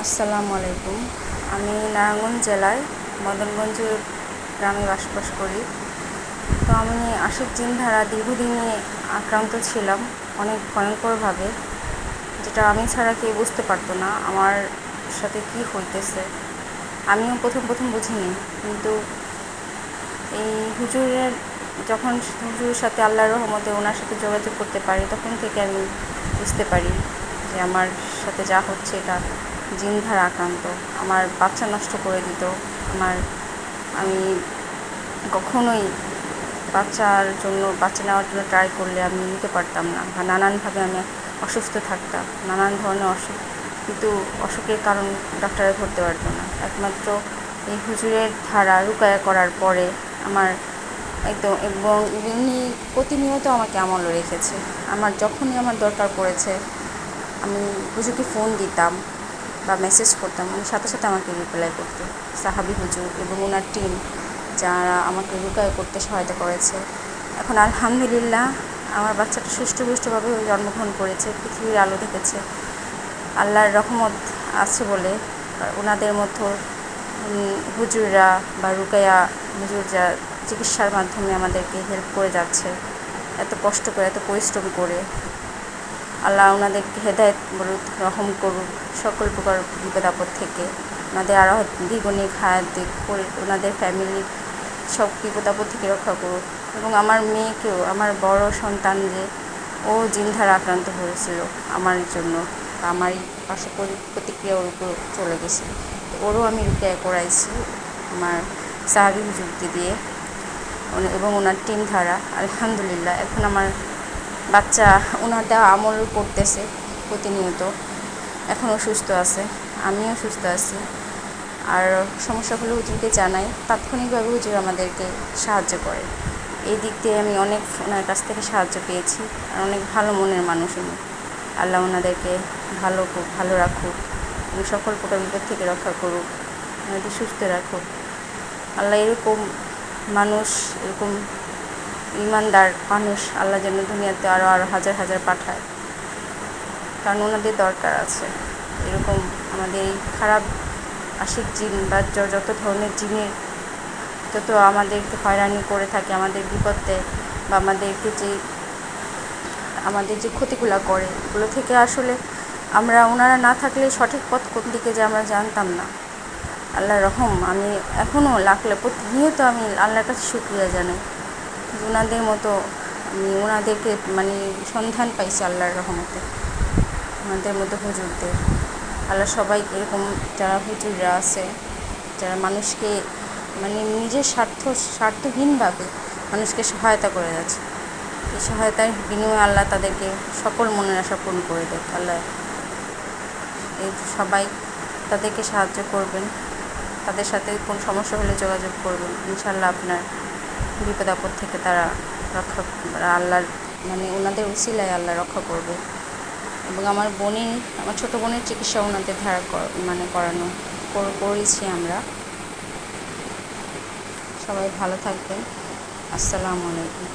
আসসালামু আলাইকুম। আমি নারায়ণগঞ্জ জেলায় মদনগঞ্জ গ্রামে বসবাস করি। তো আমি আশিক জিন দ্বারা দীর্ঘদিনে আক্রান্ত ছিলাম, অনেক ভয়ঙ্করভাবে, যেটা আমি ছাড়া কেউ বুঝতে পারতো না আমার সাথে কী হইতেছে। আমিও প্রথম বুঝিনি, কিন্তু এই যখন হুজুরের সাথে আল্লাহর রহমতে ওনার সাথে যোগাযোগ করতে পারি, তখন থেকে আমি বুঝতে পারি যে আমার সাথে যা হচ্ছে এটা জিন দ্বারা আক্রান্ত। আমার বাচ্চা নষ্ট করে দিত। আমি কখনোই বাচ্চা নেওয়ার জন্য ট্রাই করলে আমি নিতে পারতাম না, বা নানানভাবে আমি অসুস্থ থাকতাম, নানান ধরনের অসুখ, কিন্তু অসুখের কারণ ডাক্তারে ধরতে পারতো না। একমাত্র এই হুজুরের ধারা রুকায়া করার পরে আমার একদম, এবং উনি প্রতিনিয়ত আমাকে আমলে রেখেছে। যখনই আমার দরকার পড়েছে আমি হুজুরকে ফোন দিতাম বা মেসেজ করতাম, উনি সাথে সাথে আমাকে রিপ্লাই করতো। সাহাবী হুজুর এবং ওনার টিম, যারা আমাকে রুকায়া করতে সহায়তা করেছে। এখন আলহামদুলিল্লাহ আমার বাচ্চাটা সুষ্ঠুভাবে জন্মগ্রহণ করেছে, পৃথিবীর আলো দেখেছে। আল্লাহর রহমত আছে বলে ওনাদের মধ্যে হুজুররা বা রুকায়া হুজুর যা চিকিৎসার মাধ্যমে আমাদেরকে হেল্প করে যাচ্ছে, এত কষ্ট করে, এত পরিশ্রম করে। আল্লাহ ওনাদেরকে হেদায়েত বলুক, রহম করুক সকল প্রকার বিপদ আপদ থেকে, ওনাদের আরও দ্বিগুণিক হায়াত দিক, ওনাদের ফ্যামিলির সব বিপদ আপদ থেকে রক্ষা করুক। এবং আমার মেয়েকেও, আমার বড় সন্তান যে ও জিন দ্বারা আক্রান্ত হয়েছিল আমার জন্য, আমারই পাশে প্রতিক্রিয়া ওর উপর চলে গেছে, ওরও আমি রুকিয়া করাইছি আমার সাহাবী হুজুরকে দিয়ে এবং ওনার টিম ধারা। আলহামদুলিল্লাহ এখন আমার বাচ্চা ওনার দেওয়া আমল করতেছে প্রতিনিয়ত, এখনও সুস্থ আছে, আমিও সুস্থ আছি। আর সমস্যা হলে হুজুরকে জানাই, তাৎক্ষণিকভাবে হুজুর আমাদেরকে সাহায্য করে। এই দিক দিয়ে আমি অনেক ওনার কাছ থেকে সাহায্য পেয়েছি। আর অনেক ভালো মনের মানুষ উনি। আল্লাহ ওনাদেরকে ভালো রাখুক এবং সকল প্রকার বিপদ থেকে রক্ষা করুক, ওনাদের সুস্থ রাখুক। আল্লাহ এরকম ইমানদার মানুষ আল্লাহ যেন দুনিয়াতে আরও হাজার হাজার পাঠায়, কারণ ওনাদের দরকার আছে। এরকম আমাদের এই খারাপ আশিক জিন বা যত ধরনের জিনের যত আমাদেরকে হয়রানি করে থাকে, আমাদের বিপদে বা আমাদের যে ক্ষতিগুলো করে, এগুলো থেকে আসলে ওনারা না থাকলে সঠিক পথ কোন দিকে যে আমরা জানতাম না। আল্লাহর রহম, আমি এখনও প্রতিনিয়ত আমি আল্লাহর কাছে শুকরিয়া জানাই। ওনাদের মতো আমি ওনাদেরকে সন্ধান পাইছি আল্লাহর রহমতে, ওনাদের মতো হুজুরদের। আল্লাহ সবাই এরকম যারা হুজুররা আছে, যারা মানুষকে নিজের স্বার্থহীনভাবে মানুষকে সহায়তা করে যাচ্ছে, এই সহায়তার বিনিময়ে আল্লাহ তাদেরকে সকল মনের আশা পূরণ করে দেয়। আল্লাহ সবাই তাদেরকে সাহায্য করবেন, তাদের সাথে কোন সমস্যা হলে যোগাযোগ করবেন। ইনশাআল্লাহ আপনার বিপদ আপদ থেকে তারা আল্লাহর ওনাদের উসিলায় আল্লাহ রক্ষা করবে। এবং আমার ছোট বোনের চিকিৎসা ওনাদের ধারা করেছি আমরা। সবাই ভালো থাকবেন। আসসালামু আলাইকুম।